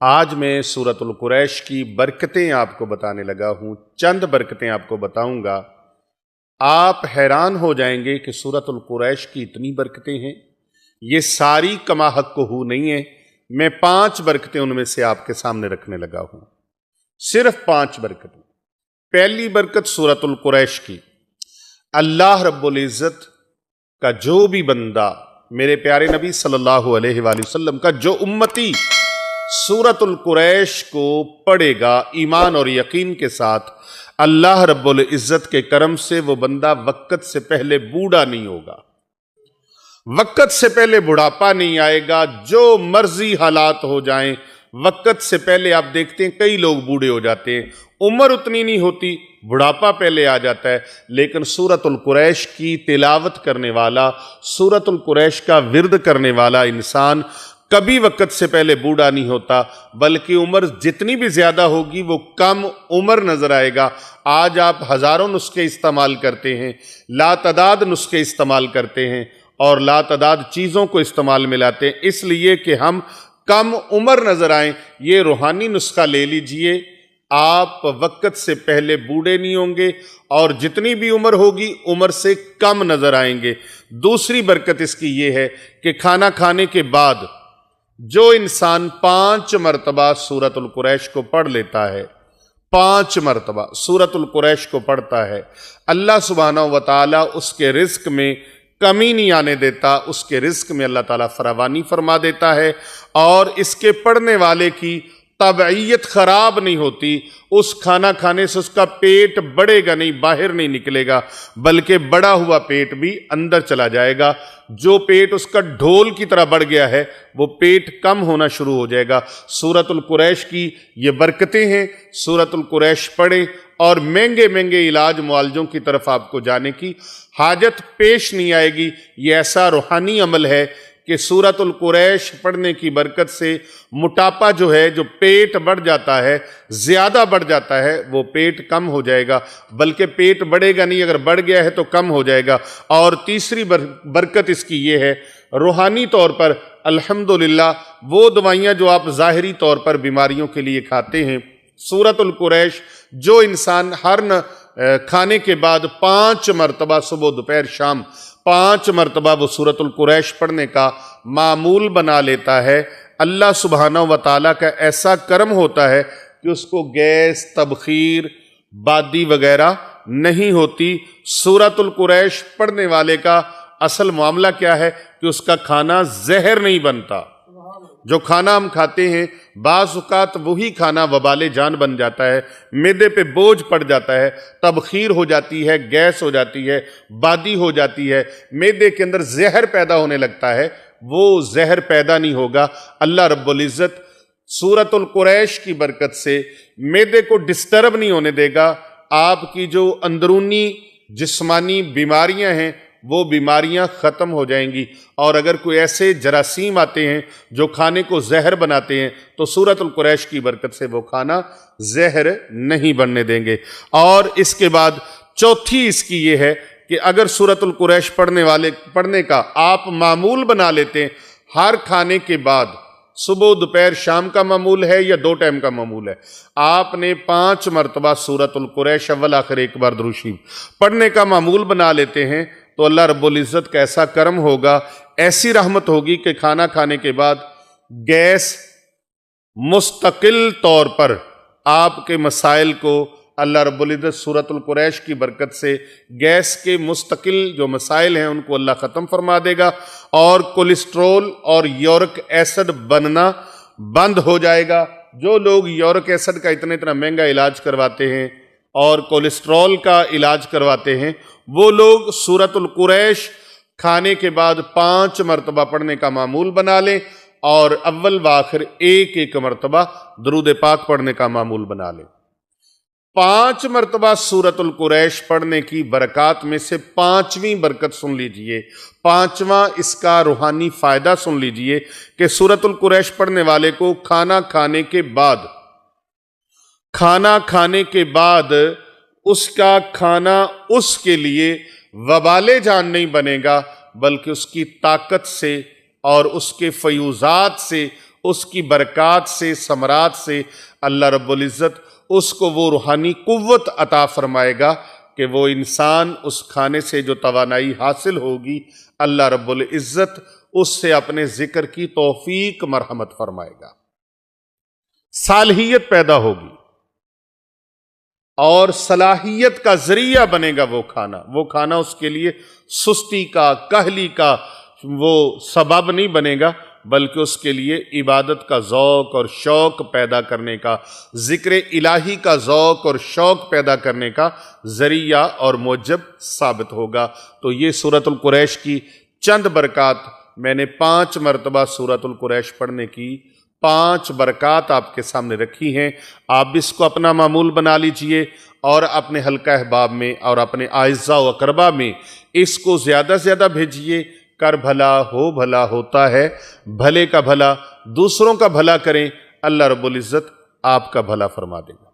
آج میں سورۃ القریش کی برکتیں آپ کو بتانے لگا ہوں۔ چند برکتیں آپ کو بتاؤں گا، آپ حیران ہو جائیں گے کہ سورۃ القریش کی اتنی برکتیں ہیں۔ یہ ساری کما حق کو نہیں ہیں، میں 5 برکتیں ان میں سے آپ کے سامنے رکھنے لگا ہوں، صرف 5 برکتیں۔ پہلی برکت سورۃ القریش کی، اللہ رب العزت کا جو بھی بندہ، میرے پیارے نبی صلی اللہ علیہ وآلہ وسلم کا جو امتی سورۃ القریش کو پڑھے گا ایمان اور یقین کے ساتھ، اللہ رب العزت کے کرم سے وہ بندہ وقت سے پہلے بوڑھا نہیں ہوگا، وقت سے پہلے بڑھاپا نہیں آئے گا، جو مرضی حالات ہو جائیں وقت سے پہلے۔ آپ دیکھتے ہیں کئی لوگ بوڑھے ہو جاتے ہیں، عمر اتنی نہیں ہوتی، بڑھاپا پہلے آ جاتا ہے، لیکن سورۃ القریش کی تلاوت کرنے والا، سورۃ القریش کا ورد کرنے والا انسان کبھی وقت سے پہلے بوڑھا نہیں ہوتا، بلکہ عمر جتنی بھی زیادہ ہوگی وہ کم عمر نظر آئے گا۔ آج آپ ہزاروں نسخے استعمال کرتے ہیں، لا تعداد نسخے استعمال کرتے ہیں اور لا تعداد چیزوں کو استعمال میں لاتے ہیں، اس لیے کہ ہم کم عمر نظر آئیں۔ یہ روحانی نسخہ لے لیجئے، آپ وقت سے پہلے بوڑھے نہیں ہوں گے اور جتنی بھی عمر ہوگی عمر سے کم نظر آئیں گے۔ دوسری برکت اس کی یہ ہے کہ کھانا کھانے کے بعد جو انسان 5 مرتبہ سورۃ القریش کو پڑھ لیتا ہے، 5 مرتبہ سورۃ القریش کو پڑھتا ہے، اللہ سبحانہ وتعالی اس کے رزق میں کمی نہیں آنے دیتا، اس کے رزق میں اللہ تعالیٰ فراوانی فرما دیتا ہے، اور اس کے پڑھنے والے کی طبعیت خراب نہیں ہوتی۔ اس کھانا کھانے سے اس کا پیٹ بڑھے گا نہیں، باہر نہیں نکلے گا، بلکہ بڑا ہوا پیٹ بھی اندر چلا جائے گا۔ جو پیٹ اس کا ڈھول کی طرح بڑھ گیا ہے وہ پیٹ کم ہونا شروع ہو جائے گا۔ سورۃ القریش کی یہ برکتیں ہیں، سورۃ القریش پڑھیں اور مہنگے مہنگے علاج معالجوں کی طرف آپ کو جانے کی حاجت پیش نہیں آئے گی۔ یہ ایسا روحانی عمل ہے کہ سورۃ القریش پڑھنے کی برکت سے موٹاپا جو ہے، جو پیٹ بڑھ جاتا ہے، زیادہ بڑھ جاتا ہے، وہ پیٹ کم ہو جائے گا، بلکہ پیٹ بڑھے گا نہیں، اگر بڑھ گیا ہے تو کم ہو جائے گا۔ اور تیسری برکت اس کی یہ ہے، روحانی طور پر الحمدللہ وہ دوائیاں جو آپ ظاہری طور پر بیماریوں کے لیے کھاتے ہیں، سورۃ القریش جو انسان ہر کھانے کے بعد 5 مرتبہ صبح دوپہر شام 5 مرتبہ وہ سورۃ القریش پڑھنے کا معمول بنا لیتا ہے، اللہ سبحانہ وتعالیٰ کا ایسا کرم ہوتا ہے کہ اس کو گیس، تبخیر، بادی وغیرہ نہیں ہوتی۔ سورۃ القریش پڑھنے والے کا اصل معاملہ کیا ہے کہ اس کا کھانا زہر نہیں بنتا۔ جو کھانا ہم کھاتے ہیں بعض اوقات وہی کھانا وبال جان بن جاتا ہے، معدے پہ بوجھ پڑ جاتا ہے، تبخیر ہو جاتی ہے، گیس ہو جاتی ہے، بادی ہو جاتی ہے، معدے کے اندر زہر پیدا ہونے لگتا ہے۔ وہ زہر پیدا نہیں ہوگا، اللہ رب العزت سورۃ القریش کی برکت سے معدے کو ڈسٹرب نہیں ہونے دے گا۔ آپ کی جو اندرونی جسمانی بیماریاں ہیں وہ بیماریاں ختم ہو جائیں گی، اور اگر کوئی ایسے جراثیم آتے ہیں جو کھانے کو زہر بناتے ہیں تو سورۃ القریش کی برکت سے وہ کھانا زہر نہیں بننے دیں گے۔ اور اس کے بعد چوتھی اس کی یہ ہے کہ اگر سورۃ القریش پڑھنے کا آپ معمول بنا لیتے ہیں، ہر کھانے کے بعد صبح دوپہر شام کا معمول ہے یا 2 ٹائم کا معمول ہے، آپ نے 5 مرتبہ سورۃ القریش اول آخر ایک بار درود شریف پڑھنے کا معمول بنا لیتے ہیں، تو اللہ رب العزت کا ایسا کرم ہوگا، ایسی رحمت ہوگی کہ کھانا کھانے کے بعد گیس مستقل طور پر آپ کے مسائل کو اللہ رب العزت سورۃ القریش کی برکت سے گیس کے مستقل جو مسائل ہیں ان کو اللہ ختم فرما دے گا، اور کولیسٹرول اور یورک ایسڈ بننا بند ہو جائے گا۔ جو لوگ یورک ایسڈ کا اتنا مہنگا علاج کرواتے ہیں اور کولیسٹرول کا علاج کرواتے ہیں، وہ لوگ سورۃ القریش کھانے کے بعد 5 مرتبہ پڑھنے کا معمول بنا لیں، اور اول و آخر ایک مرتبہ درود پاک پڑھنے کا معمول بنا لیں۔ 5 مرتبہ سورۃ القریش پڑھنے کی برکات میں سے 5ویں برکت سن لیجئے، 5واں اس کا روحانی فائدہ سن لیجئے کہ سورۃ القریش پڑھنے والے کو کھانا کھانے کے بعد اس کا کھانا اس کے لیے وبال جان نہیں بنے گا، بلکہ اس کی طاقت سے اور اس کے فیوزات سے اس کی برکات سے، ثمرات سے اللہ رب العزت اس کو وہ روحانی قوت عطا فرمائے گا کہ وہ انسان اس کھانے سے جو توانائی حاصل ہوگی، اللہ رب العزت اس سے اپنے ذکر کی توفیق مرحمت فرمائے گا، صالحیت پیدا ہوگی اور صلاحیت کا ذریعہ بنے گا وہ کھانا اس کے لیے سستی کا، کاہلی کا وہ سبب نہیں بنے گا، بلکہ اس کے لیے عبادت کا ذوق اور شوق پیدا کرنے کا، ذکر الہی کا ذوق اور شوق پیدا کرنے کا ذریعہ اور موجب ثابت ہوگا۔ تو یہ سورۃ القریش کی چند برکات، میں نے 5 مرتبہ سورۃ القریش پڑھنے کی 5 برکات آپ کے سامنے رکھی ہیں۔ آپ اس کو اپنا معمول بنا لیجئے اور اپنے حلقہ احباب میں اور اپنے اعزاء و اقربا میں اس کو زیادہ سے زیادہ بھیجئے۔ کر بھلا ہو بھلا ہوتا ہے، بھلے کا بھلا دوسروں کا بھلا کریں، اللہ رب العزت آپ کا بھلا فرما دے گا۔